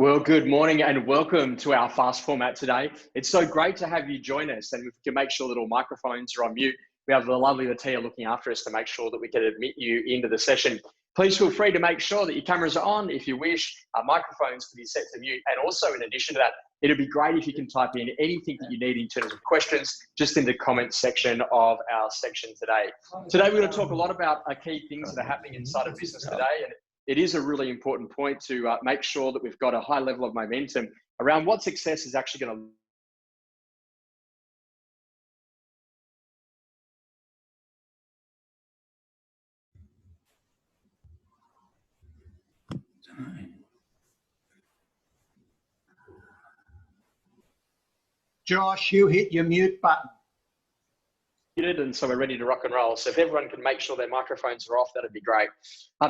Well, good morning and welcome to our fast format today. It's so great to have you join us, and we can make sure that all microphones are on mute. We have the lovely Latia looking after us to make sure that we can admit you into the session. Please feel free to make sure that your cameras are on if you wish. Our microphones can be set to mute. And also, in addition to that, it'd be great if you can type in anything that you need in terms of questions just in the comments section of our section today. Today, we're going to talk a lot about key things that are happening inside of business today. And it is a really important point to make sure that we've got a high level of momentum around what success is actually going to Josh, you hit your mute button. And so we're ready to rock and roll. So if everyone can make sure their microphones are off, that'd be great.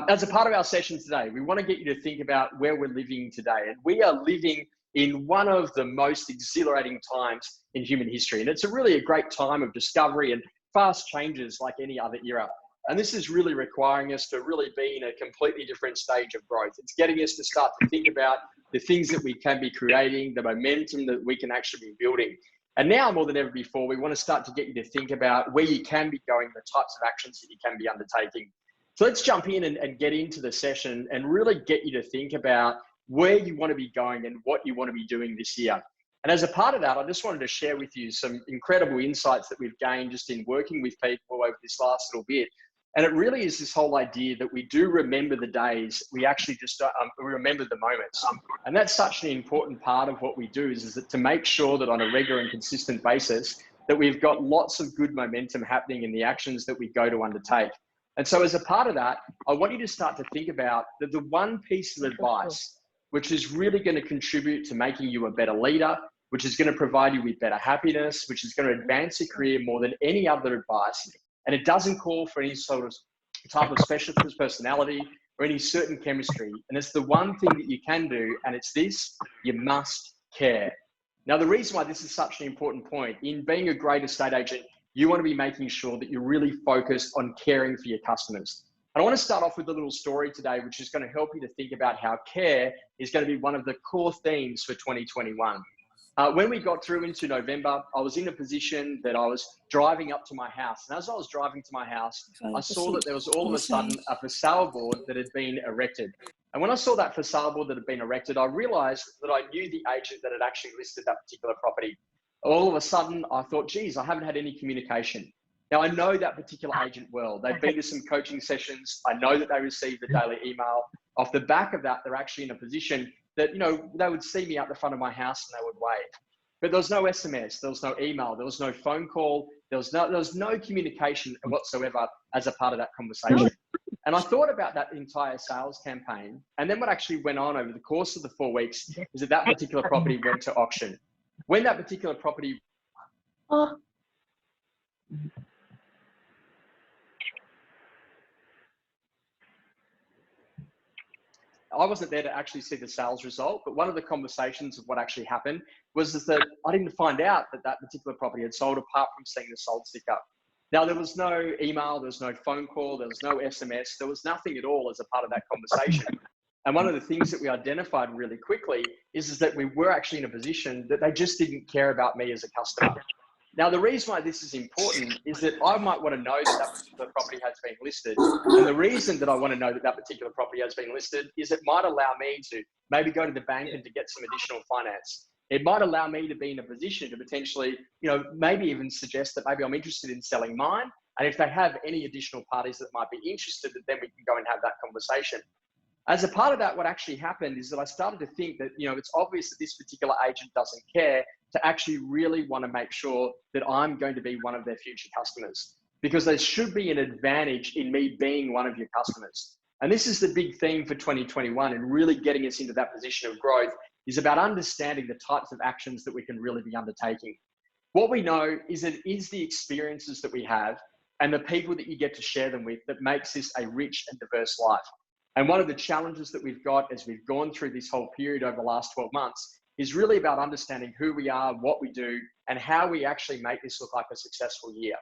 As a part of our session today, we want to get you to think about where we're living today. And we are living in one of the most exhilarating times in human history. And it's really a great time of discovery and fast changes like any other era. And this is really requiring us to really be in a completely different stage of growth. It's getting us to start to think about the things that we can be creating, the momentum that we can actually be building. And now more than ever before, we want to start to get you to think about where you can be going, the types of actions that you can be undertaking. So let's jump in and get into the session and really get you to think about where you want to be going and what you want to be doing this year. And as a part of that, I just wanted to share with you some incredible insights that we've gained just in working with people over this last little bit. And it really is this whole idea that we do remember the days, we actually just we remember the moments. And that's such an important part of what we do is that to make sure that on a regular and consistent basis, that we've got lots of good momentum happening in the actions that we go to undertake. And so as a part of that, I want you to start to think about that the one piece of advice, which is really going to contribute to making you a better leader, which is going to provide you with better happiness, which is going to advance your career more than any other advice. And it doesn't call for any sort of type of specialist personality or any certain chemistry. And it's the one thing that you can do, and it's this: you must care. Now, the reason why this is such an important point, in being a great estate agent, you want to be making sure that you're really focused on caring for your customers. And I want to start off with a little story today, which is going to help you to think about how care is going to be one of the core themes for 2021. When we got through into November, I was in a position that I was driving up to my house. And as I was driving to my house, I saw that there was all of a sudden a for sale board that had been erected. And when I saw that for sale board that had been erected, I realized that I knew the agent that had actually listed that particular property. All of a sudden, I thought, geez, I haven't had any communication. Now, I know that particular agent well. They've been to some coaching sessions. I know that they received the daily email. Off the back of that, they're actually in a position that, you know, they would see me out the front of my house and they would wave. But there was no SMS, there was no email, there was no phone call, there was no communication whatsoever as a part of that conversation. And I thought about that entire sales campaign. And then what actually went on over the course of the 4 weeks is that that particular property went to auction. When that particular property... I wasn't there to actually see the sales result, but one of the conversations of what actually happened was that I didn't find out that that particular property had sold apart from seeing the sold sticker. Now, there was no email, there was no phone call, there was no SMS, there was nothing at all as a part of that conversation. And one of the things that we identified really quickly is that we were actually in a position that they just didn't care about me as a customer. Now, the reason why this is important is that I might want to know that that particular property has been listed. And the reason that I want to know that that particular property has been listed is it might allow me to maybe go to the bank and to get some additional finance. It might allow me to be in a position to potentially, you know, maybe even suggest that maybe I'm interested in selling mine. And if they have any additional parties that might be interested, then we can go and have that conversation. As a part of that, what actually happened is that I started to think that, you know, it's obvious that this particular agent doesn't care to actually really want to make sure that I'm going to be one of their future customers, because there should be an advantage in me being one of your customers. And this is the big theme for 2021, and really getting us into that position of growth is about understanding the types of actions that we can really be undertaking. What we know is that it is the experiences that we have and the people that you get to share them with that makes this a rich and diverse life. And one of the challenges that we've got as we've gone through this whole period over the last 12 months is really about understanding who we are, what we do, and how we actually make this look like a successful year.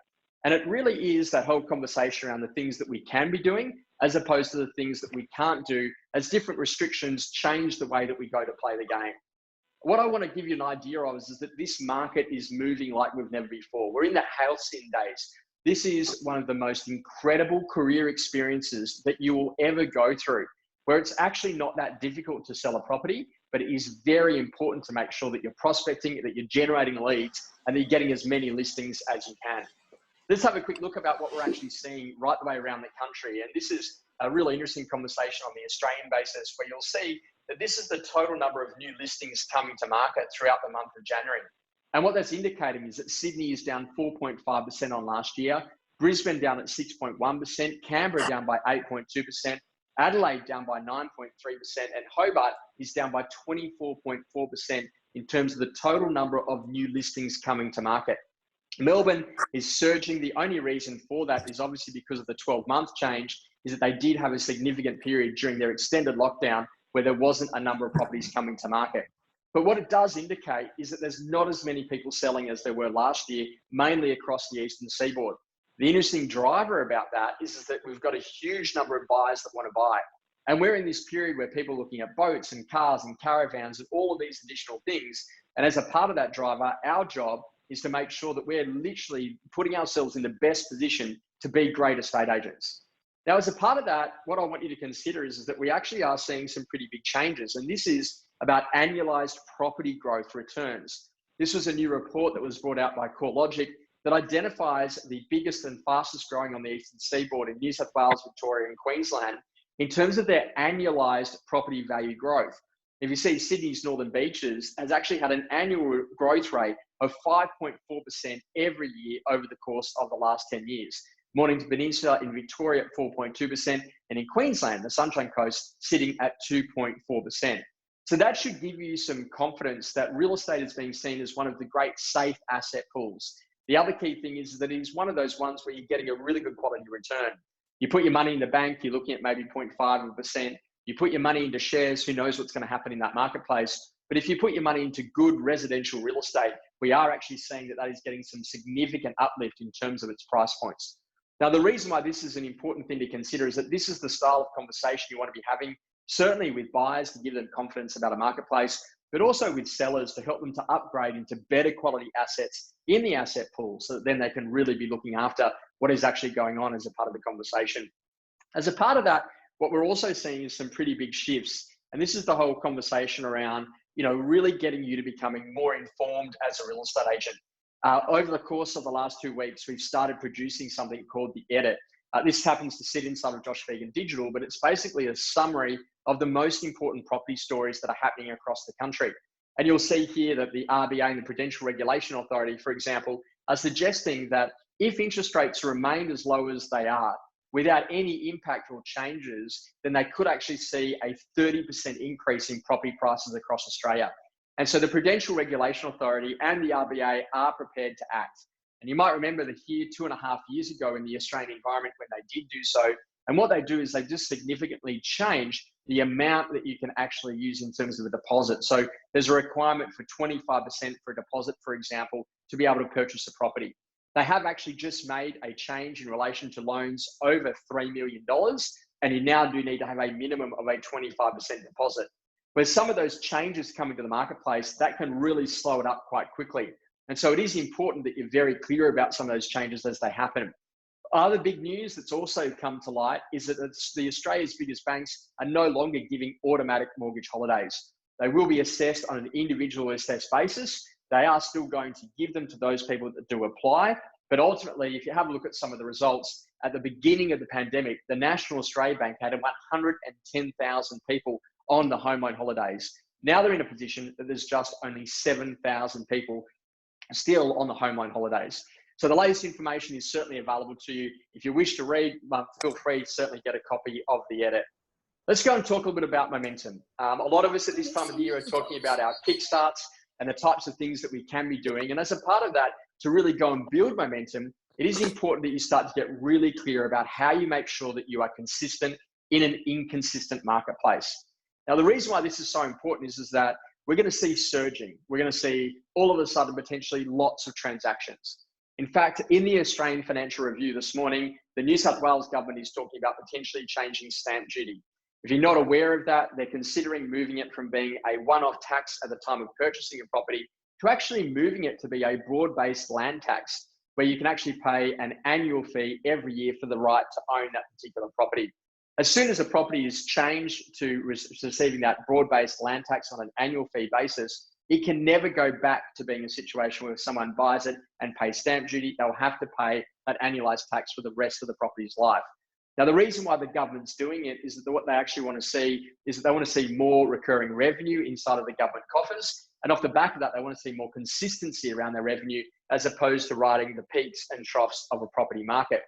And it really is that whole conversation around the things that we can be doing as opposed to the things that we can't do as different restrictions change the way that we go to play the game. What I want to give you an idea of is that this market is moving like we've never before. We're in the halcyon days. This is one of the most incredible career experiences that you will ever go through, where it's actually not that difficult to sell a property, but it is very important to make sure that you're prospecting, that you're generating leads, and that you're getting as many listings as you can. Let's have a quick look about what we're actually seeing right the way around the country. And this is a really interesting conversation on the Australian basis, where you'll see that this is the total number of new listings coming to market throughout the month of January. And what that's indicating is that Sydney is down 4.5% on last year, Brisbane down at 6.1%, Canberra down by 8.2%, Adelaide down by 9.3%, and Hobart is down by 24.4% in terms of the total number of new listings coming to market. Melbourne is surging. The only reason for that is obviously because of the 12-month change, is that they did have a significant period during their extended lockdown where there wasn't a number of properties coming to market. But what it does indicate is that there's not as many people selling as there were last year, mainly across the eastern seaboard. The interesting driver about that is that we've got a huge number of buyers that want to buy. And we're in this period where people are looking at boats and cars and caravans and all of these additional things. And as a part of that driver, our job is to make sure that we're literally putting ourselves in the best position to be great estate agents. Now, as a part of that, what I want you to consider is that we actually are seeing some pretty big changes. And this is about annualized property growth returns. This was a new report that was brought out by CoreLogic that identifies the biggest and fastest growing on the eastern seaboard in New South Wales, Victoria, and Queensland in terms of their annualized property value growth. If you see, Sydney's Northern Beaches has actually had an annual growth rate of 5.4% every year over the course of the last 10 years. Mornington Peninsula in Victoria at 4.2%, and in Queensland, the Sunshine Coast, sitting at 2.4%. So that should give you some confidence that real estate is being seen as one of the great safe asset pools. The other key thing is that it is one of those ones where you're getting a really good quality return. You put your money in the bank, you're looking at maybe 0.5%. You put your money into shares, who knows what's going to happen in that marketplace. But if you put your money into good residential real estate, we are actually seeing that that is getting some significant uplift in terms of its price points. Now, the reason why this is an important thing to consider is that this is the style of conversation you want to be having, certainly with buyers to give them confidence about a marketplace, but also with sellers to help them to upgrade into better quality assets in the asset pool, so that then they can really be looking after what is actually going on as a part of the conversation. As a part of that, what we're also seeing is some pretty big shifts. And this is the whole conversation around, really getting you to becoming more informed as a real estate agent. Over the course of the last 2 weeks, we've started producing something called The Edit. This happens to sit inside of Josh Vegan Digital, but it's basically a summary of the most important property stories that are happening across the country. And you'll see here that the RBA and the Prudential Regulation Authority, for example, are suggesting that if interest rates remain as low as they are, without any impact or changes, then they could actually see a 30% increase in property prices across Australia. And so the Prudential Regulation Authority and the RBA are prepared to act. And you might remember that here 2.5 years ago in the Australian environment when they did do so, and what they do is they just significantly change the amount that you can actually use in terms of a deposit. So there's a requirement for 25% for a deposit, for example, to be able to purchase a property. They have actually just made a change in relation to loans over $3 million, and you now do need to have a minimum of a 25% deposit. But some of those changes coming to the marketplace, that can really slow it up quite quickly. And so it is important that you're very clear about some of those changes as they happen. Other big news that's also come to light is that the Australia's biggest banks are no longer giving automatic mortgage holidays. They will be assessed on an individual assessed basis. They are still going to give them to those people that do apply. But ultimately, if you have a look at some of the results, at the beginning of the pandemic, the National Australia Bank had 110,000 people on the home loan holidays. Now they're in a position that there's just only 7,000 people still on the home loan holidays. So the latest information is certainly available to you. If you wish to read, feel free to certainly get a copy of The Edit. Let's go and talk a little bit about momentum. A lot of us at this time of the year are talking about our kickstarts and the types of things that we can be doing. And as a part of that, to really go and build momentum, it is important that you start to get really clear about how you make sure that you are consistent in an inconsistent marketplace. Now, the reason why this is so important is that we're going to see surging. We're going to see all of a sudden potentially lots of transactions. In fact, in the Australian Financial Review this morning, the New South Wales government is talking about potentially changing stamp duty. If you're not aware of that, they're considering moving it from being a one-off tax at the time of purchasing a property to actually moving it to be a broad-based land tax, where you can actually pay an annual fee every year for the right to own that particular property. As soon as a property is changed to receiving that broad-based land tax on an annual fee basis, it can never go back to being a situation where someone buys it and pays stamp duty. They'll have to pay that annualized tax for the rest of the property's life. Now, the reason why the government's doing it is that what they actually want to see is that they want to see more recurring revenue inside of the government coffers. And off the back of that, they want to see more consistency around their revenue as opposed to riding the peaks and troughs of a property market.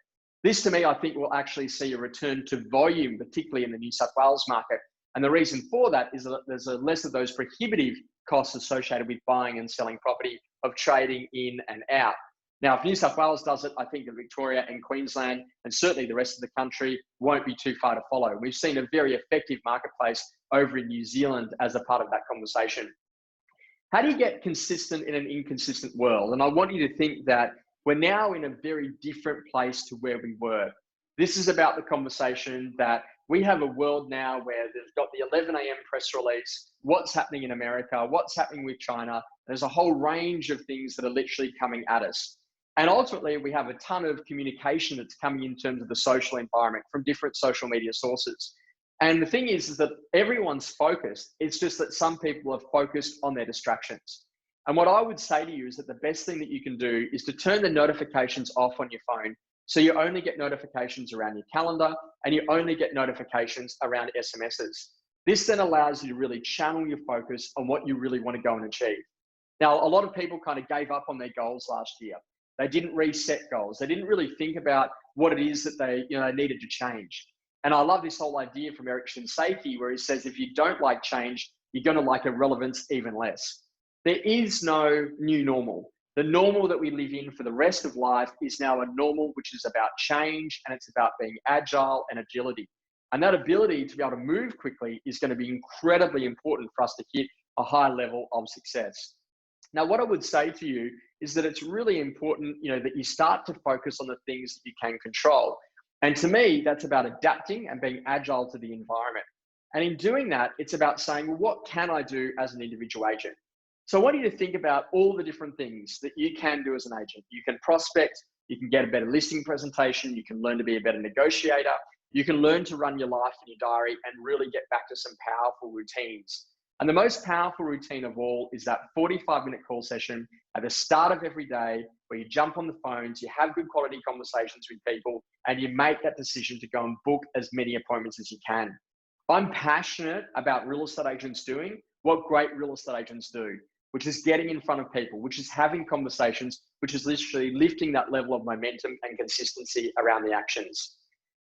This, to me, I think will actually see a return to volume, particularly in the New South Wales market. And the reason for that is that there's less of those prohibitive costs associated with buying and selling property, of trading in and out. Now, if New South Wales does it, I think that Victoria and Queensland, and certainly the rest of the country, won't be too far to follow. We've seen a very effective marketplace over in New Zealand as a part of that conversation. How do you get consistent in an inconsistent world? And I want you to think that we're now in a very different place to where we were. This is about the conversation that we have a world now where they've got the 11 a.m. press release, what's happening in America, what's happening with China. There's a whole range of things that are literally coming at us. And ultimately, we have a ton of communication that's coming in terms of the social environment from different social media sources. And the thing is that everyone's focused. It's just that some people are focused on their distractions. And what I would say to you is that the best thing that you can do is to turn the notifications off on your phone. So you only get notifications around your calendar and you only get notifications around SMSs. This then allows you to really channel your focus on what you really want to go and achieve. Now, a lot of people kind of gave up on their goals last year. They didn't reset goals. They didn't really think about what it is that they needed to change. And I love this whole idea from Eric Shinseki, where he says, if you don't like change, you're going to like irrelevance even less. There is no new normal. The normal that we live in for the rest of life is now a normal which is about change, and it's about being agile and agility. And that ability to be able to move quickly is going to be incredibly important for us to hit a high level of success. Now, what I would say to you is that it's really important, that you start to focus on the things that you can control. And to me, that's about adapting and being agile to the environment. And in doing that, it's about saying, well, what can I do as an individual agent? So I want you to think about all the different things that you can do as an agent. You can prospect, you can get a better listing presentation, you can learn to be a better negotiator, you can learn to run your life in your diary and really get back to some powerful routines. And the most powerful routine of all is that 45-minute call session at the start of every day where you jump on the phones, you have good quality conversations with people, and you make that decision to go and book as many appointments as you can. I'm passionate about real estate agents doing what great real estate agents do, which is getting in front of people, which is having conversations, which is literally lifting that level of momentum and consistency around the actions.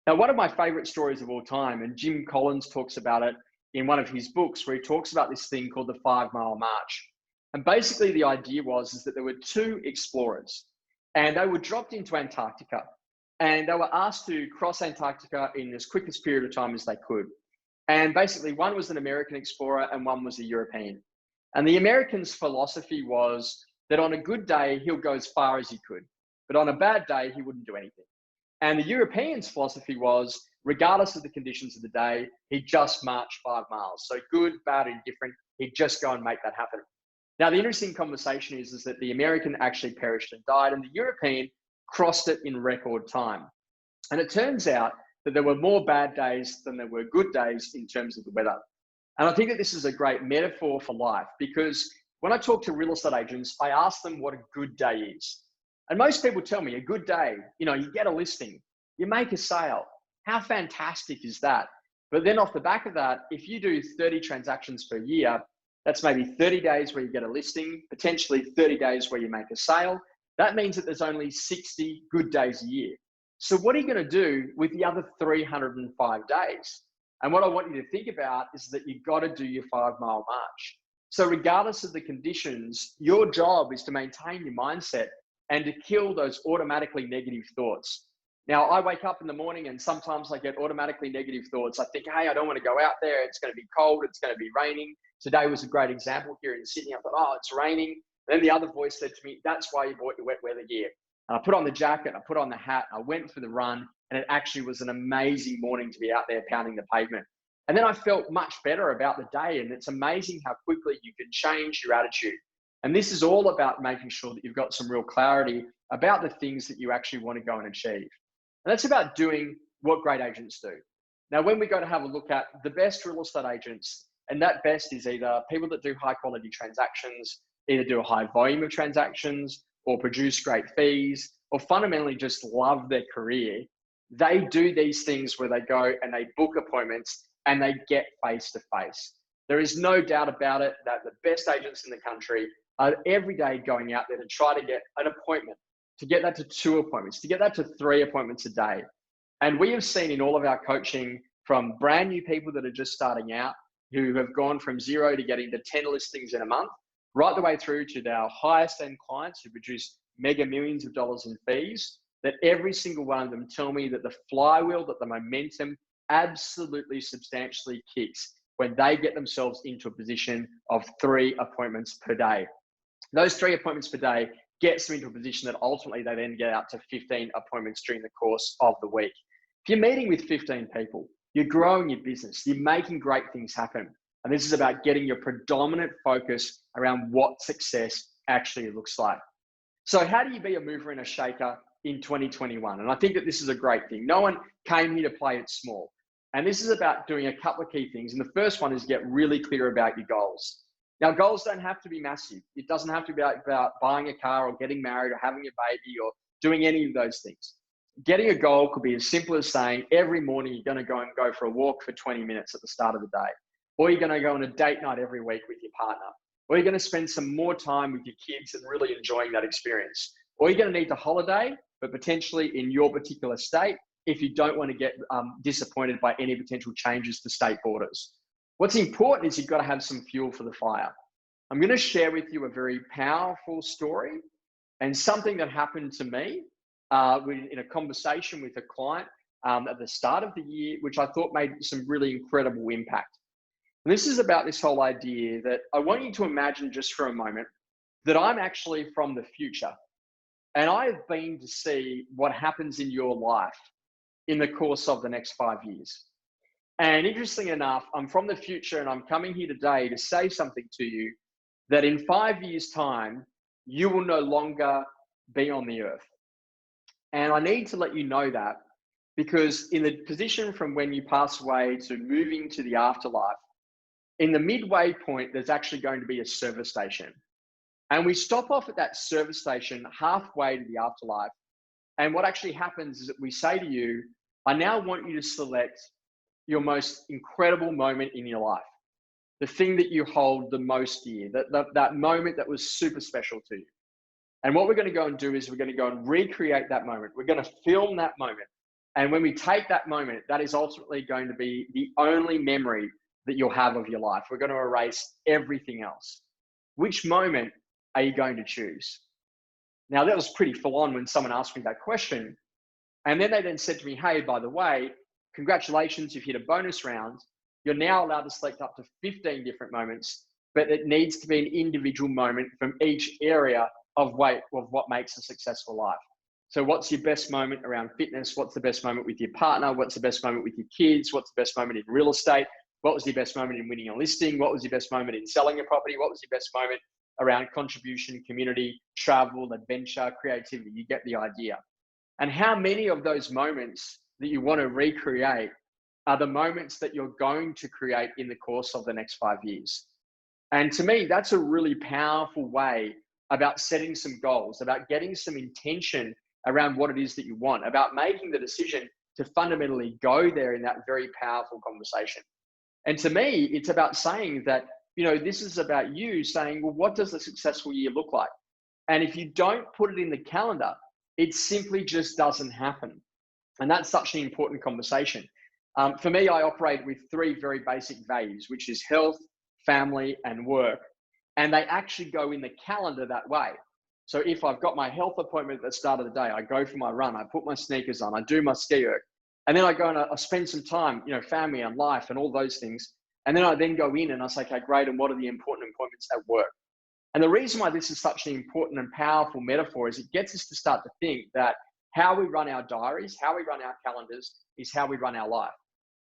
Now, one of my favorite stories of all time, and Jim Collins talks about it in one of his books, where he talks about this thing called the 5-mile march. And basically the idea is that there were two explorers and they were dropped into Antarctica and they were asked to cross Antarctica in as quickest period of time as they could. And basically one was an American explorer and one was a European. And the American's philosophy was that on a good day, he'll go as far as he could, but on a bad day, he wouldn't do anything. And the European's philosophy was, regardless of the conditions of the day, he'd just march 5 miles. So good, bad, indifferent, he'd just go and make that happen. Now, the interesting conversation is that the American actually perished and died, and the European crossed it in record time. And it turns out that there were more bad days than there were good days in terms of the weather. And I think that this is a great metaphor for life, because when I talk to real estate agents, I ask them what a good day is. And most people tell me a good day, you get a listing, you make a sale. How fantastic is that? But then off the back of that, if you do 30 transactions per year, that's maybe 30 days where you get a listing, potentially 30 days where you make a sale. That means that there's only 60 good days a year. So what are you going to do with the other 305 days? And what I want you to think about is that you've got to do your 5-mile march. So regardless of the conditions, your job is to maintain your mindset and to kill those automatically negative thoughts. Now, I wake up in the morning and sometimes I get automatically negative thoughts. I think, hey, I don't want to go out there. It's going to be cold. It's going to be raining. Today was a great example here in Sydney. I thought, oh, it's raining. And then the other voice said to me, that's why you bought your wet weather gear. And I put on the jacket, I put on the hat, I went for the run, and it actually was an amazing morning to be out there pounding the pavement. And then I felt much better about the day. And it's amazing how quickly you can change your attitude. And this is all about making sure that you've got some real clarity about the things that you actually want to go and achieve. And that's about doing what great agents do. Now, when we go to have a look at the best real estate agents, and that best is either people that do high quality transactions, either do a high volume of transactions, or produce great fees, or fundamentally just love their career, they do these things where they go and they book appointments and they get face to face. There is no doubt about it that the best agents in the country are every day going out there to try to get an appointment, to get that to 2 appointments, to get that to 3 appointments a day. And we have seen in all of our coaching from brand new people that are just starting out, who have gone from 0 to getting to 10 listings in a month, right the way through to our highest end clients who produce mega millions of dollars in fees, that every single one of them tell me that the flywheel, that the momentum absolutely substantially kicks when they get themselves into a position of 3 appointments per day. Those 3 appointments per day gets them into a position that ultimately they then get out to 15 appointments during the course of the week. If you're meeting with 15 people, you're growing your business, you're making great things happen. And this is about getting your predominant focus around what success actually looks like. So how do you be a mover and a shaker in 2021? And I think that this is a great thing. No one came here to play it small. And this is about doing a couple of key things. And the first one is get really clear about your goals. Now, goals don't have to be massive. It doesn't have to be about buying a car or getting married or having a baby or doing any of those things. Getting a goal could be as simple as saying every morning you're going to go for a walk for 20 minutes at the start of the day. Or you're going to go on a date night every week with your partner. Or you're going to spend some more time with your kids and really enjoying that experience. Or you're going to need to holiday, but potentially in your particular state, if you don't want to get disappointed by any potential changes to state borders. What's important is you've got to have some fuel for the fire. I'm going to share with you a very powerful story and something that happened to me in a conversation with a client at the start of the year, which I thought made some really incredible impact. And this is about this whole idea that I want you to imagine just for a moment that I'm actually from the future. And I have been to see what happens in your life in the course of the next 5 years. And interestingly enough, I'm from the future and I'm coming here today to say something to you that in 5 years' time, you will no longer be on the earth. And I need to let you know that because in the position from when you pass away to moving to the afterlife, in the midway point, there's actually going to be a service station. And we stop off at that service station halfway to the afterlife. And what actually happens is that we say to you, I now want you to select your most incredible moment in your life, the thing that you hold the most dear, that moment that was super special to you. And what we're going to go and do is we're going to go and recreate that moment. We're going to film that moment. And when we take that moment, that is ultimately going to be the only memory that you'll have of your life. We're going to erase everything else. Which moment are you going to choose? Now, that was pretty full on when someone asked me that question. And then they then said to me, hey, by the way, congratulations, you've hit a bonus round. You're now allowed to select up to 15 different moments, but it needs to be an individual moment from each area of what makes a successful life. So what's your best moment around fitness? What's the best moment with your partner? What's the best moment with your kids? What's the best moment in real estate? What was your best moment in winning a listing? What was your best moment in selling a property? What was your best moment around contribution, community, travel, adventure, creativity? You get the idea. And how many of those moments that you want to recreate are the moments that you're going to create in the course of the next 5 years? And to me, that's a really powerful way about setting some goals, about getting some intention around what it is that you want, about making the decision to fundamentally go there in that very powerful conversation. And to me, it's about saying that, this is about you saying, well, what does a successful year look like? And if you don't put it in the calendar, it simply just doesn't happen. And that's such an important conversation. For me, I operate with 3 very basic values, which is health, family, and work. And they actually go in the calendar that way. So if I've got my health appointment at the start of the day, I go for my run, I put my sneakers on, I do my ski erg, and then I go and I spend some time, family and life and all those things. And then I then go in and I say, okay, great. And what are the important appointments at work? And the reason why this is such an important and powerful metaphor is it gets us to start to think that how we run our diaries, how we run our calendars is how we run our life.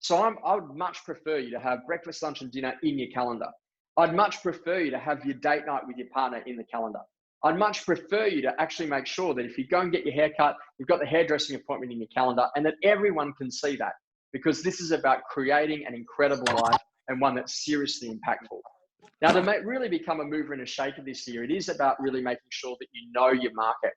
So I would much prefer you to have breakfast, lunch, and dinner in your calendar. I'd much prefer you to have your date night with your partner in the calendar. I'd much prefer you to actually make sure that if you go and get your hair cut, you've got the hairdressing appointment in your calendar and that everyone can see that, because this is about creating an incredible life and one that's seriously impactful. Now, to really become a mover and a shaker this year, it is about really making sure that you know your market.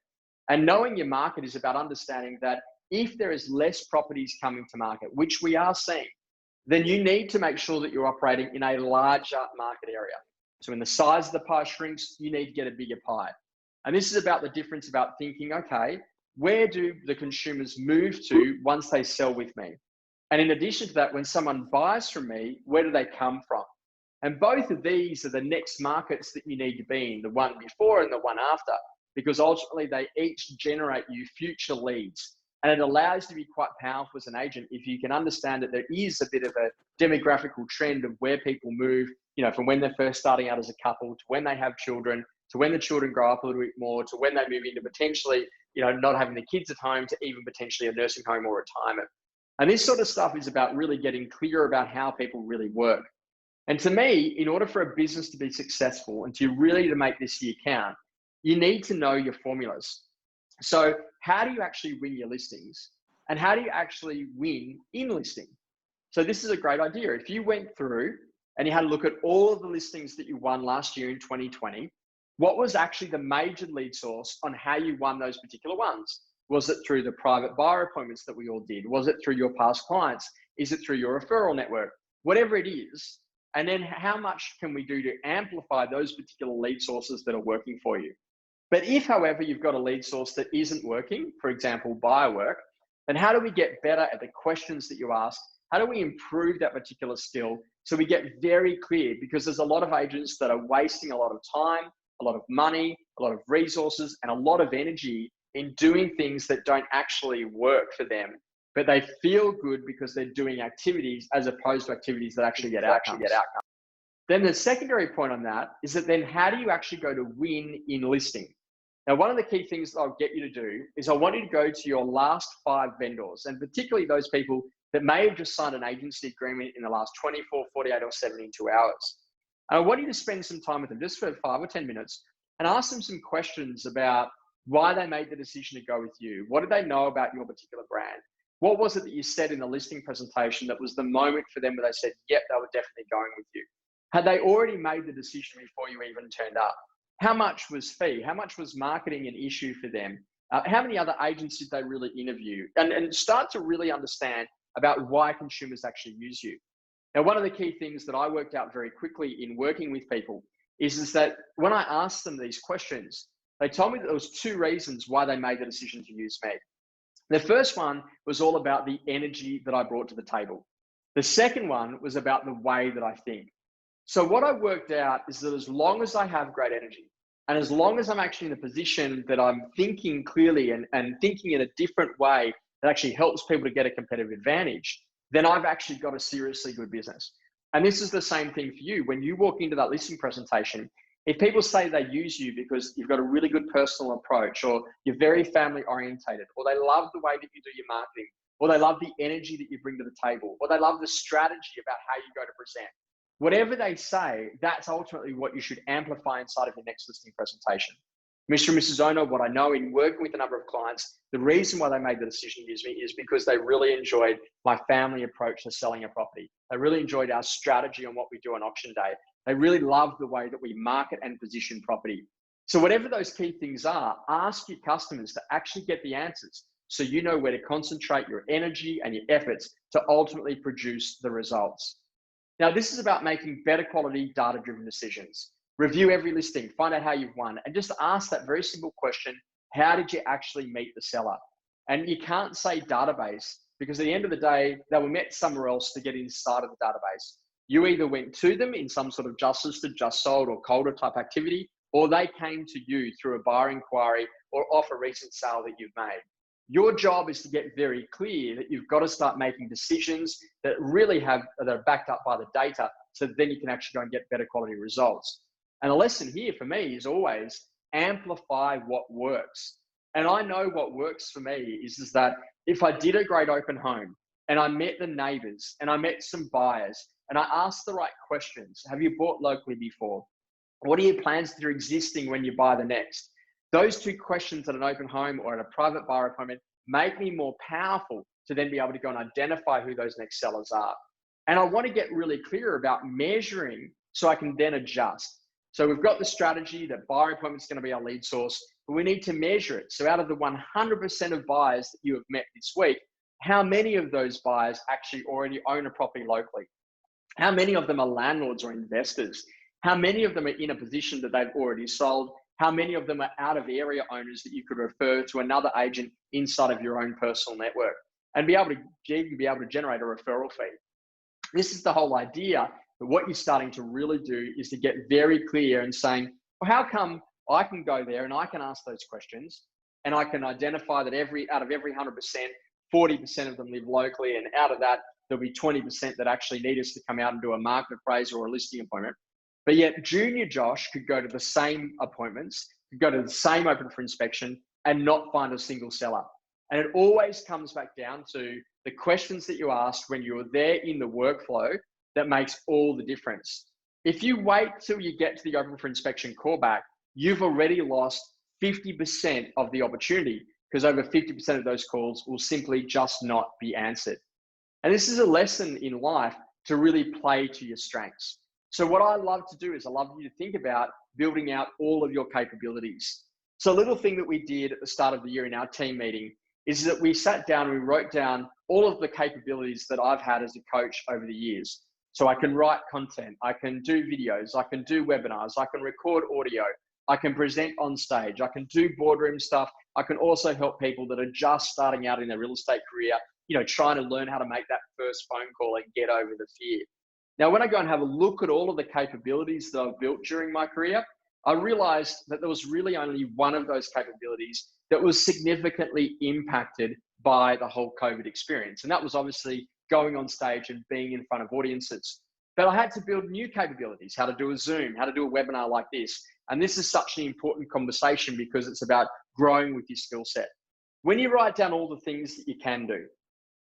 And knowing your market is about understanding that if there is less properties coming to market, which we are seeing, then you need to make sure that you're operating in a larger market area. So when the size of the pie shrinks, you need to get a bigger pie. And this is about the difference about thinking, okay, where do the consumers move to once they sell with me? And in addition to that, when someone buys from me, where do they come from? And both of these are the next markets that you need to be in, the one before and the one after, because ultimately they each generate you future leads. And it allows you to be quite powerful as an agent if you can understand that there is a bit of a demographical trend of where people move, you know, from when they're first starting out as a couple to when they have children, to when the children grow up a little bit more, to when they move into potentially, you know, not having the kids at home, to even potentially a nursing home or retirement. And this sort of stuff is about really getting clear about how people really work. And to me, in order for a business to be successful and to really to make this year count, you need to know your formulas. So how do you actually win your listings? And how do you actually win in listing? So this is a great idea. If you went through and you had a look at all of the listings that you won last year in 2020, what was actually the major lead source on how you won those particular ones? Was it through the private buyer appointments that we all did? Was it through your past clients? Is it through your referral network? Whatever it is. And then how much can we do to amplify those particular lead sources that are working for you? But if, however, you've got a lead source that isn't working, for example, buyer work, then how do we get better at the questions that you ask? How do we improve that particular skill so we get very clear? Because there's a lot of agents that are wasting a lot of time, a lot of money, a lot of resources, and a lot of energy in doing things that don't actually work for them. But they feel good because they're doing activities as opposed to activities that actually get outcomes. Then the secondary point on that is that then how do you actually go to win in listing? Now, one of the key things that I'll get you to do is I want you to go to your last 5 vendors, and particularly those people that may have just signed an agency agreement in the last 24, 48, or 72 hours. And I want you to spend some time with them just for 5 or 10 minutes and ask them some questions about why they made the decision to go with you. What did they know about your particular brand? What was it that you said in the listing presentation that was the moment for them where they said, yep, they were definitely going with you? Had they already made the decision before you even turned up? How much was fee? How much was marketing an issue for them? How many other agents did they really interview? And start to really understand about why consumers actually use you. Now, one of the key things that I worked out very quickly in working with people is that when I asked them these questions, they told me that there was 2 reasons why they made the decision to use me. The first one was all about the energy that I brought to the table. The second one was about the way that I think. So what I worked out is that as long as I have great energy, and as long as I'm actually in a position that I'm thinking clearly and thinking in a different way that actually helps people to get a competitive advantage, then I've actually got a seriously good business. And this is the same thing for you. When you walk into that listing presentation, if people say they use you because you've got a really good personal approach, or you're very family orientated, or they love the way that you do your marketing, or they love the energy that you bring to the table, or they love the strategy about how you go to present, whatever they say, that's ultimately what you should amplify inside of your next listing presentation. Mr. and Mrs. Owner, what I know in working with a number of clients, the reason why they made the decision to use me is because they really enjoyed my family approach to selling a property. They really enjoyed our strategy on what we do on auction day. They really love the way that we market and position property. So whatever those key things are, ask your customers to actually get the answers so you know where to concentrate your energy and your efforts to ultimately produce the results. Now, this is about making better quality data-driven decisions. Review every listing, find out how you've won, and just ask that very simple question, how did you actually meet the seller? And you can't say database, because at the end of the day, they were met somewhere else to get inside of the database. You either went to them in some sort of just listed, just sold, or colder type activity, or they came to you through a buyer inquiry or off a recent sale that you've made. Your job is to get very clear that you've got to start making decisions that really that are backed up by the data, so that then you can actually go and get better quality results. And the lesson here for me is always amplify what works. And I know what works for me is that if I did a great open home and I met the neighbors and I met some buyers and I asked the right questions, have you bought locally before? What are your plans that are existing when you buy the next? Those two questions at an open home or at a private buyer appointment make me more powerful to then be able to go and identify who those next sellers are. And I want to get really clear about measuring so I can then adjust. So we've got the strategy that buyer appointment is going to be our lead source, but we need to measure it. So out of the 100% of buyers that you have met this week, how many of those buyers actually already own a property locally? How many of them are landlords or investors? How many of them are in a position that they've already sold? How many of them are out of area owners that you could refer to another agent inside of your own personal network and be able to generate a referral fee? This is the whole idea. But what you're starting to really do is to get very clear and saying, well, how come I can go there and I can ask those questions and I can identify that out of every 100%, 40% of them live locally, and out of that, there'll be 20% that actually need us to come out and do a market appraisal or a listing appointment. But yet junior Josh could go to the same appointments, could go to the same open for inspection and not find a single seller. And it always comes back down to the questions that you asked when you were there in the workflow that makes all the difference. If you wait till you get to the open for inspection callback, you've already lost 50% of the opportunity because over 50% of those calls will simply just not be answered. And this is a lesson in life to really play to your strengths. So what I love to do is I love you to think about building out all of your capabilities. So a little thing that we did at the start of the year in our team meeting is that we sat down and we wrote down all of the capabilities that I've had as a coach over the years. So I can write content, I can do videos, I can do webinars, I can record audio, I can present on stage, I can do boardroom stuff. I can also help people that are just starting out in their real estate career, trying to learn how to make that first phone call and get over the fear. Now, when I go and have a look at all of the capabilities that I've built during my career, I realized that there was really only one of those capabilities that was significantly impacted by the whole COVID experience. And that was obviously going on stage and being in front of audiences. But I had to build new capabilities, how to do a Zoom, how to do a webinar like this. And this is such an important conversation because it's about growing with your skill set. When you write down all the things that you can do,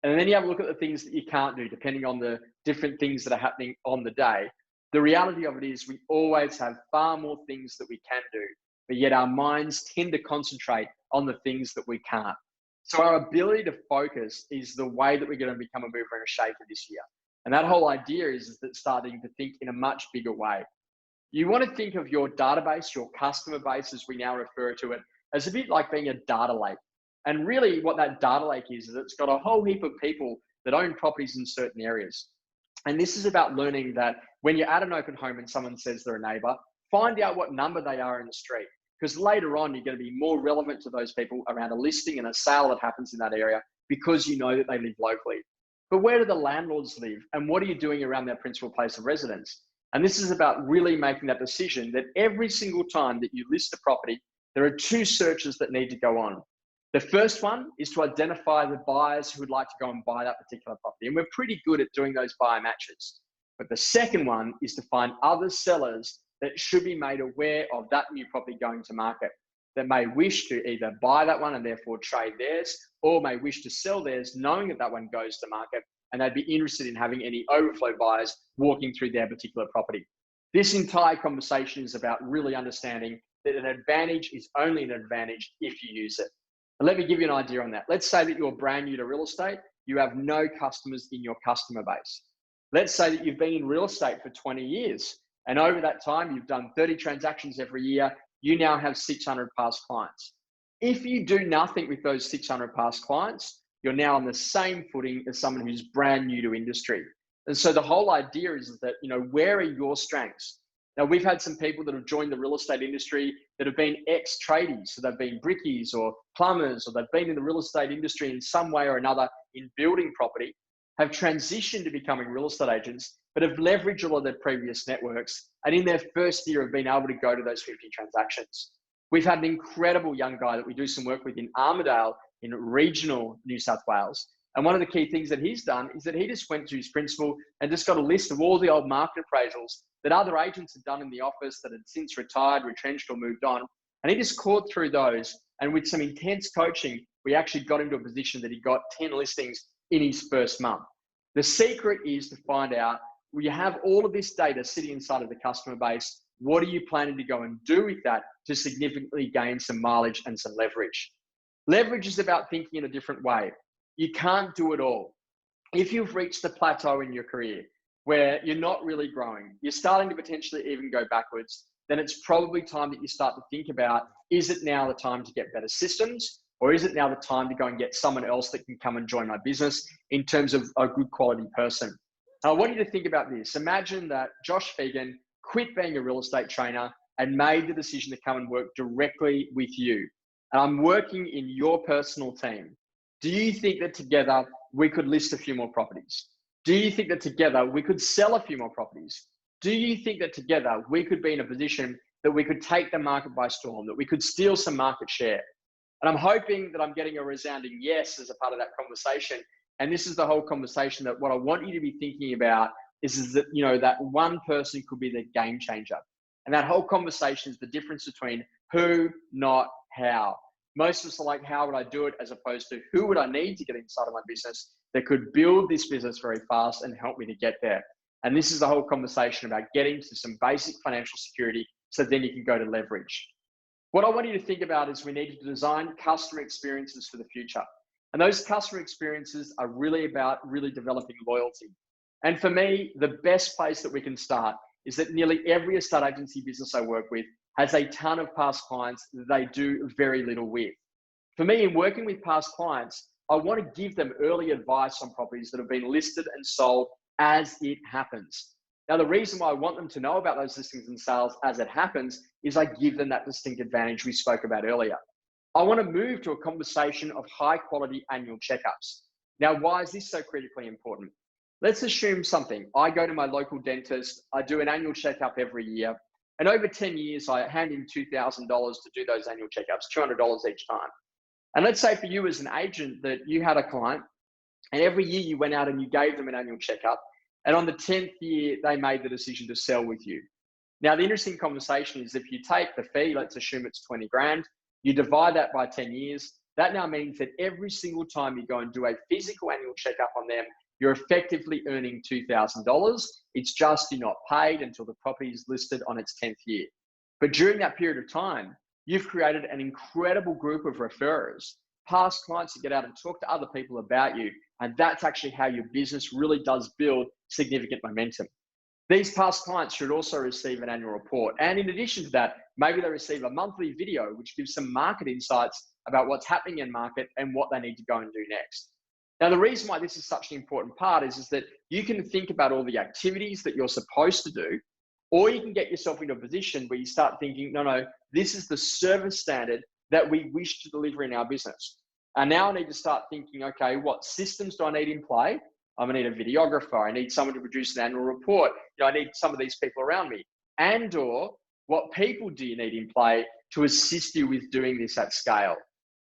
and then you have a look at the things that you can't do, depending on the different things that are happening on the day, the reality of it is we always have far more things that we can do, but yet our minds tend to concentrate on the things that we can't. So our ability to focus is the way that we're going to become a mover and a shaker this year. And that whole idea is that starting to think in a much bigger way. You want to think of your database, your customer base, as we now refer to it, as a bit like being a data lake. And really what that data lake is it's got a whole heap of people that own properties in certain areas. And this is about learning that when you're at an open home and someone says they're a neighbor, find out what number they are in the street. Because later on, you're going to be more relevant to those people around a listing and a sale that happens in that area because you know that they live locally. But where do the landlords live? And what are you doing around their principal place of residence? And this is about really making that decision that every single time that you list a property, there are two searches that need to go on. The first one is to identify the buyers who would like to go and buy that particular property. And we're pretty good at doing those buyer matches. But the second one is to find other sellers that should be made aware of that new property going to market, that may wish to either buy that one and therefore trade theirs, or may wish to sell theirs knowing that that one goes to market, and they'd be interested in having any overflow buyers walking through their particular property. This entire conversation is about really understanding that an advantage is only an advantage if you use it. And let me give you an idea on that. Let's say that you're brand new to real estate. You have no customers in your customer base. Let's say that you've been in real estate for 20 years. And over that time, you've done 30 transactions every year. You now have 600 past clients. If you do nothing with those 600 past clients, you're now on the same footing as someone who's brand new to industry. And so the whole idea is that, where are your strengths? Now, we've had some people that have joined the real estate industry that have been ex-tradies. So they've been brickies or plumbers, or they've been in the real estate industry in some way or another in building property, have transitioned to becoming real estate agents, but have leveraged all of their previous networks. And in their first year have been able to go to those 50 transactions. We've had an incredible young guy that we do some work with in Armidale in regional New South Wales. And one of the key things that he's done is that he just went to his principal and just got a list of all the old market appraisals that other agents had done in the office that had since retired, retrenched, or moved on. And he just cawed through those. And with some intense coaching, we actually got him to a position that he got 10 listings in his first month. The secret is to find out, when you have all of this data sitting inside of the customer base, what are you planning to go and do with that to significantly gain some mileage and some leverage? Leverage is about thinking in a different way. You can't do it all. If you've reached the plateau in your career where you're not really growing, you're starting to potentially even go backwards, then it's probably time that you start to think about, is it now the time to get better systems? Or is it now the time to go and get someone else that can come and join my business in terms of a good quality person? I want you to think about this. Imagine that Josh Fegan quit being a real estate trainer and made the decision to come and work directly with you. And I'm working in your personal team. Do you think that together we could list a few more properties? Do you think that together we could sell a few more properties? Do you think that together we could be in a position that we could take the market by storm, that we could steal some market share? And I'm hoping that I'm getting a resounding yes as a part of that conversation. And this is the whole conversation, that what I want you to be thinking about is that, you know, that one person could be the game changer. And that whole conversation is the difference between who, not how. Most of us are like, how would I do it? As opposed to who would I need to get inside of my business that could build this business very fast and help me to get there. And this is the whole conversation about getting to some basic financial security so then you can go to leverage. What I want you to think about is we need to design customer experiences for the future. And those customer experiences are really about really developing loyalty. And for me, the best place that we can start is that nearly every estate agency business I work with has a ton of past clients that they do very little with. For me, in working with past clients, I want to give them early advice on properties that have been listed and sold as it happens. Now, the reason why I want them to know about those listings and sales as it happens is I give them that distinct advantage we spoke about earlier. I want to move to a conversation of high quality annual checkups. Now, why is this so critically important? Let's assume something. I go to my local dentist, I do an annual checkup every year, and over 10 years, I hand in $2,000 to do those annual checkups, $200 each time. And let's say for you as an agent that you had a client, and every year you went out and you gave them an annual checkup, and on the 10th year, they made the decision to sell with you. Now, the interesting conversation is if you take the fee, let's assume it's 20 grand, you divide that by 10 years, that now means that every single time you go and do a physical annual checkup on them, you're effectively earning $2,000. It's just you're not paid until the property is listed on its 10th year. But during that period of time, you've created an incredible group of referrers, past clients that get out and talk to other people about you. And that's actually how your business really does build significant momentum. These past clients should also receive an annual report. And in addition to that, maybe they receive a monthly video, which gives some market insights about what's happening in market and what they need to go and do next. Now, the reason why this is such an important part is that you can think about all the activities that you're supposed to do, or you can get yourself into a position where you start thinking, no, this is the service standard that we wish to deliver in our business. And now I need to start thinking, okay, what systems do I need in play? I'm gonna need a videographer. I need someone to produce an annual report. I need some of these people around me. And or what people do you need in play to assist you with doing this at scale?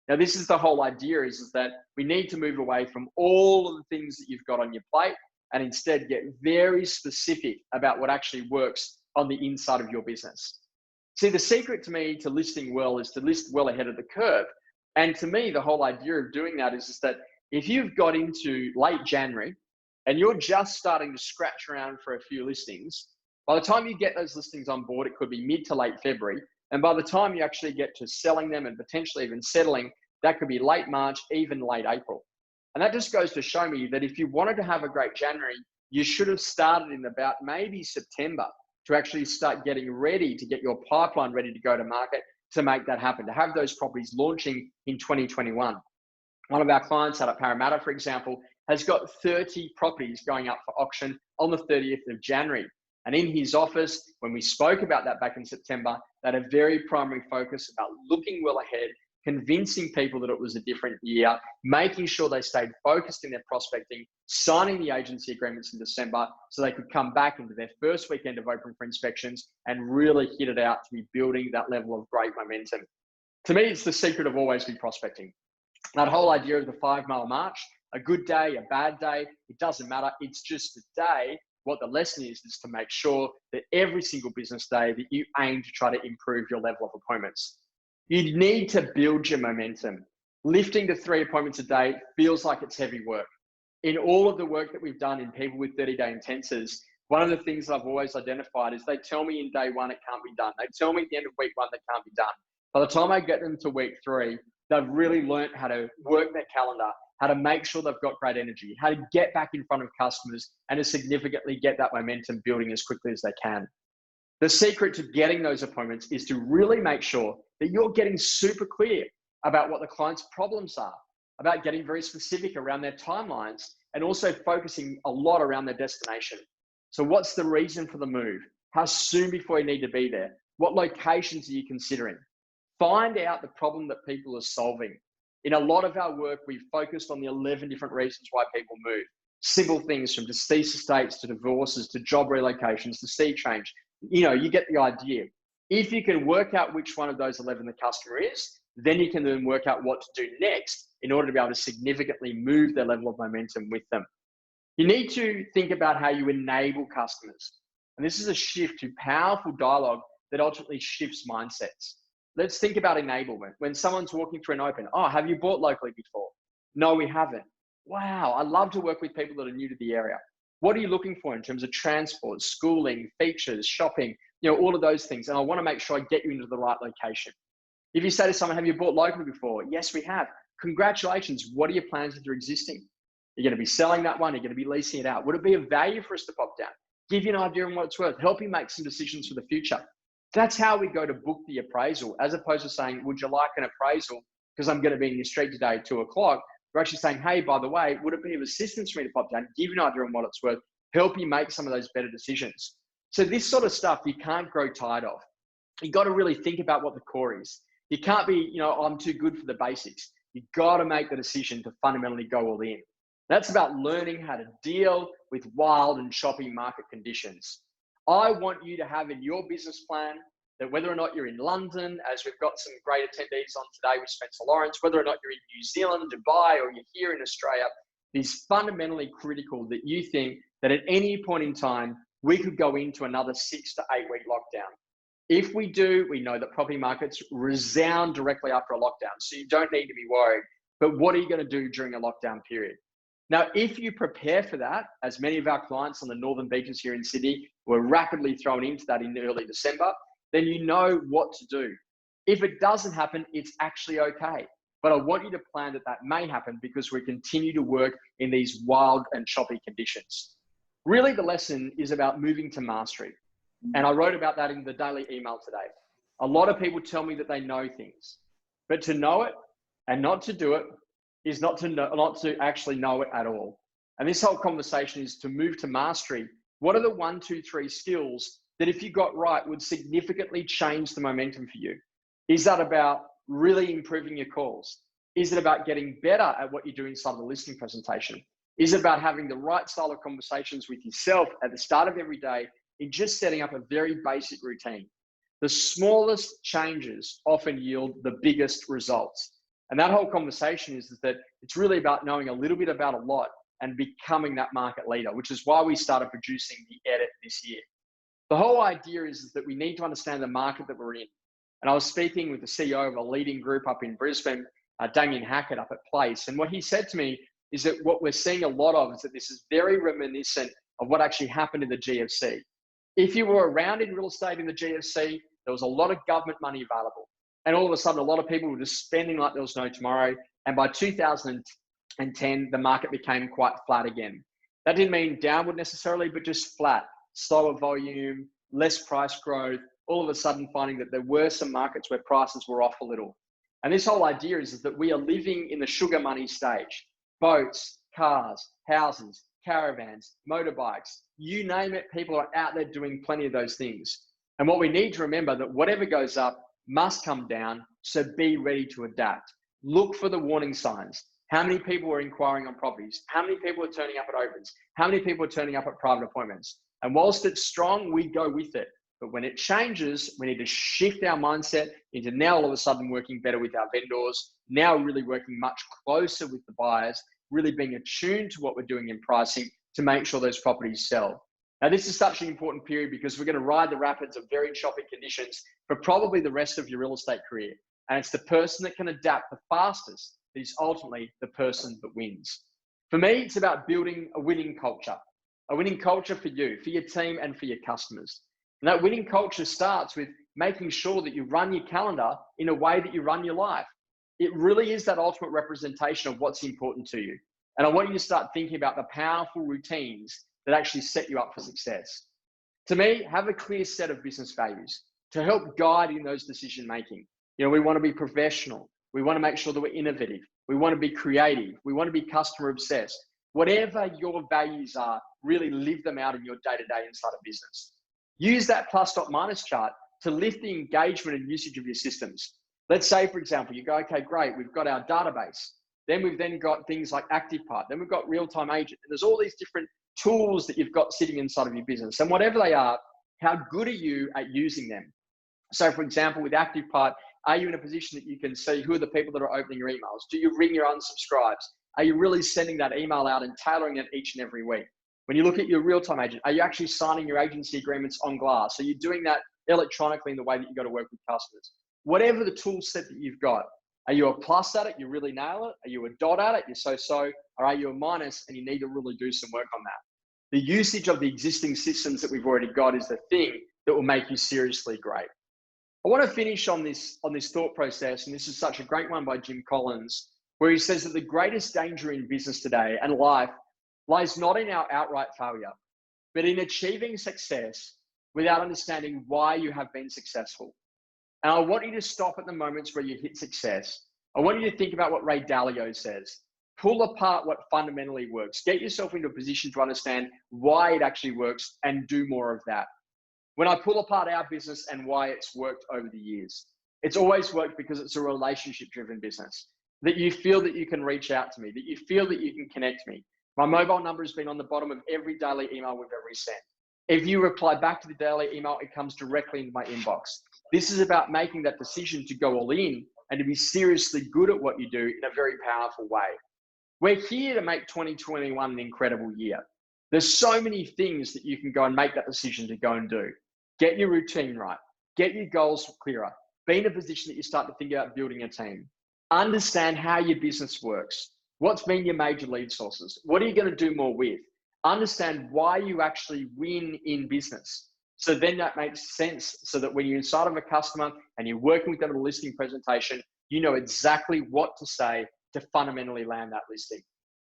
Now, this is the whole idea is that we need to move away from all of the things that you've got on your plate and instead get very specific about what actually works on the inside of your business. See, the secret to me to listing well is to list well ahead of the curve. And to me, the whole idea of doing that is that if you've got into late January and you're just starting to scratch around for a few listings, by the time you get those listings on board, it could be mid to late February. And by the time you actually get to selling them and potentially even settling, that could be late March, even late April. And that just goes to show me that if you wanted to have a great January, you should have started in about maybe September to actually start getting ready to get your pipeline ready to go to market to make that happen, to have those properties launching in 2021. One of our clients out at Parramatta, for example, has got 30 properties going up for auction on the 30th of January. And in his office, when we spoke about that back in September, they had a very primary focus about looking well ahead, convincing people that it was a different year, making sure they stayed focused in their prospecting, signing the agency agreements in December so they could come back into their first weekend of open for inspections and really hit it out to be building that level of great momentum. To me, it's the secret of always be prospecting. That whole idea of the 5 mile march, A good day, a bad day, it doesn't matter. It's just a day. What the lesson is to make sure that every single business day that you aim to try to improve your level of appointments. You need to build your momentum. Lifting to 3 appointments a day feels like it's heavy work. In all of the work that we've done in people with 30-day intensives, one of the things I've always identified is they tell me in day 1 it can't be done. They tell me at the end of week 1 that can't be done. By the time I get them to week 3, they've really learned how to work their calendar, how to make sure they've got great energy, how to get back in front of customers, and to significantly get that momentum building as quickly as they can. The secret to getting those appointments is to really make sure that you're getting super clear about what the client's problems are, about getting very specific around their timelines, and also focusing a lot around their destination. So what's the reason for the move? How soon before you need to be there? What locations are you considering? Find out the problem that people are solving. In a lot of our work, we've focused on the 11 different reasons why people move. Simple things from deceased estates to divorces to job relocations to sea change. You get the idea. If you can work out which one of those 11 the customer is, then you can then work out what to do next in order to be able to significantly move their level of momentum with them. You need to think about how you enable customers. And this is a shift to powerful dialogue that ultimately shifts mindsets. Let's think about enablement. When someone's walking through an open, oh, have you bought locally before? No, we haven't. Wow, I love to work with people that are new to the area. What are you looking for in terms of transport, schooling, features, shopping, all of those things. And I want to make sure I get you into the right location. If you say to someone, have you bought locally before? Yes, we have. Congratulations. What are your plans with your existing? You're going to be selling that one. You're going to be leasing it out. Would it be of value for us to pop down? Give you an idea on what it's worth. Help you make some decisions for the future. That's how we go to book the appraisal, as opposed to saying, would you like an appraisal? Because I'm going to be in your street today at 2 o'clock. We're actually saying, hey, by the way, would it be of assistance for me to pop down? Give you an idea on what it's worth. Help you make some of those better decisions. So this sort of stuff you can't grow tired of. You got to really think about what the core is. You can't be, I'm too good for the basics. You got to make the decision to fundamentally go all in. That's about learning how to deal with wild and choppy market conditions. I want you to have in your business plan that whether or not you're in London, as we've got some great attendees on today with Spencer Lawrence, whether or not you're in New Zealand, Dubai, or you're here in Australia, it is fundamentally critical that you think that at any point in time, we could go into another 6 to 8 week lockdown. If we do, we know that property markets resound directly after a lockdown. So you don't need to be worried. But what are you going to do during a lockdown period? Now, if you prepare for that, as many of our clients on the northern beaches here in Sydney were rapidly thrown into that in early December, then you know what to do. If it doesn't happen, it's actually okay. But I want you to plan that that may happen because we continue to work in these wild and choppy conditions. Really, the lesson is about moving to mastery. And I wrote about that in the daily email today. A lot of people tell me that they know things, but to know it and not to do it is not to actually know it at all. And this whole conversation is to move to mastery. What are the 1, 2, 3 skills that if you got right would significantly change the momentum for you? Is that about really improving your calls? Is it about getting better at what you do inside of the listing presentation? Is it about having the right style of conversations with yourself at the start of every day in just setting up a very basic routine? The smallest changes often yield the biggest results. And that whole conversation is that it's really about knowing a little bit about a lot and becoming that market leader, which is why we started producing the edit this year. The whole idea is that we need to understand the market that we're in. And I was speaking with the CEO of a leading group up in Brisbane, Damien Hackett up at Place. And what he said to me is that what we're seeing a lot of is that this is very reminiscent of what actually happened in the GFC. If you were around in real estate in the GFC, there was a lot of government money available. And all of a sudden, a lot of people were just spending like there was no tomorrow. And by 2010, the market became quite flat again. That didn't mean downward necessarily, but just flat, slower volume, less price growth, all of a sudden finding that there were some markets where prices were off a little. And this whole idea is that we are living in the sugar money stage. Boats, cars, houses, caravans, motorbikes, you name it, people are out there doing plenty of those things. And what we need to remember that whatever goes up must come down, so be ready to adapt. Look for the warning signs. How many people are inquiring on properties? How many people are turning up at opens? How many people are turning up at private appointments? And whilst it's strong, we go with it. But when it changes, we need to shift our mindset into now all of a sudden working better with our vendors, now really working much closer with the buyers really being attuned to what we're doing in pricing to make sure those properties sell. Now, this is such an important period because we're going to ride the rapids of very choppy conditions for probably the rest of your real estate career. And it's the person that can adapt the fastest that is ultimately the person that wins. For me, it's about building a winning culture for you, for your team, and for your customers. And that winning culture starts with making sure that you run your calendar in a way that you run your life. It really is that ultimate representation of what's important to you. And I want you to start thinking about the powerful routines that actually set you up for success. To me, have a clear set of business values to help guide in those decision making. We want to be professional. We want to make sure that we're innovative. We want to be creative. We want to be customer obsessed. Whatever your values are, really live them out in your day-to-day inside of business. Use that plus dot minus chart to lift the engagement and usage of your systems. Let's say, for example, you go, okay, great, we've got our database. Then we've got things like ActivePart. Then we've got real-time agent. And there's all these different tools that you've got sitting inside of your business. And whatever they are, how good are you at using them? So, for example, with ActivePart, are you in a position that you can see who are the people that are opening your emails? Do you ring your unsubscribes? Are you really sending that email out and tailoring it each and every week? When you look at your real-time agent, are you actually signing your agency agreements on glass? Are you doing that electronically in the way that you've got to work with customers? Whatever the tool set that you've got, are you a plus at it? You really nail it? Are you a dot at it? You're so-so? Or are you a minus and you need to really do some work on that? The usage of the existing systems that we've already got is the thing that will make you seriously great. I want to finish on this thought process, and this is such a great one by Jim Collins, where he says that the greatest danger in business today and life lies not in our outright failure, but in achieving success without understanding why you have been successful. And I want you to stop at the moments where you hit success. I want you to think about what Ray Dalio says. Pull apart what fundamentally works. Get yourself into a position to understand why it actually works and do more of that. When I pull apart our business and why it's worked over the years, it's always worked because it's a relationship-driven business. That you feel that you can reach out to me, that you feel that you can connect me. My mobile number has been on the bottom of every daily email we've ever sent. If you reply back to the daily email, it comes directly into my inbox. This is about making that decision to go all in and to be seriously good at what you do in a very powerful way. We're here to make 2021 an incredible year. There's so many things that you can go and make that decision to go and do. Get your routine right. Get your goals clearer. Be in a position that you start to think about building a team. Understand how your business works. What's been your major lead sources? What are you going to do more with? Understand why you actually win in business. So then that makes sense so that when you're inside of a customer and you're working with them in a listing presentation, you know exactly what to say to fundamentally land that listing.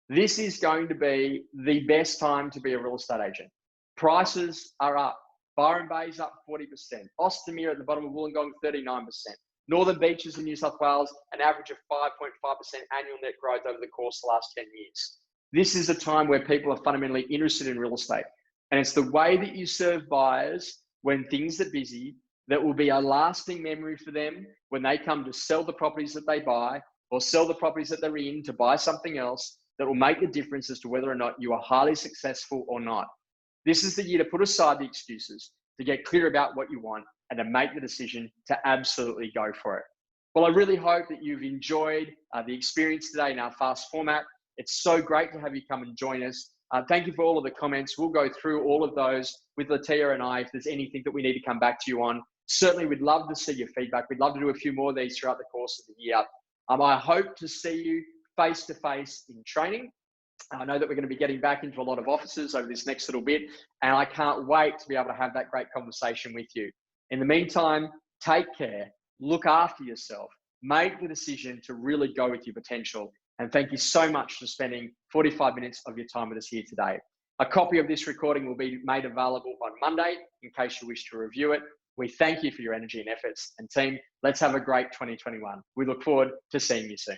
This is going to be the best time to be a real estate agent. Prices are up. Byron Bay's up 40%. Ostermere at the bottom of Wollongong, 39%. Northern Beaches in New South Wales, an average of 5.5% annual net growth over the course of the last 10 years. This is a time where people are fundamentally interested in real estate. And it's the way that you serve buyers when things are busy that will be a lasting memory for them when they come to sell the properties that they buy or sell the properties that they're in to buy something else that will make the difference as to whether or not you are highly successful or not. This is the year to put aside the excuses, to get clear about what you want, and to make the decision to absolutely go for it. Well, I really hope that you've enjoyed the experience today in our fast format. It's so great to have you come and join us. Thank you for all of the comments. We'll go through all of those with Latia and I if there's anything that we need to come back to you on. Certainly, we'd love to see your feedback. We'd love to do a few more of these throughout the course of the year. I hope to see you face-to-face in training. I know that we're going to be getting back into a lot of offices over this next little bit, and I can't wait to be able to have that great conversation with you. In the meantime, take care, look after yourself, make the decision to really go with your potential. And thank you so much for spending 45 minutes of your time with us here today. A copy of this recording will be made available on Monday in case you wish to review it. We thank you for your energy and efforts. And team, let's have a great 2021. We look forward to seeing you soon.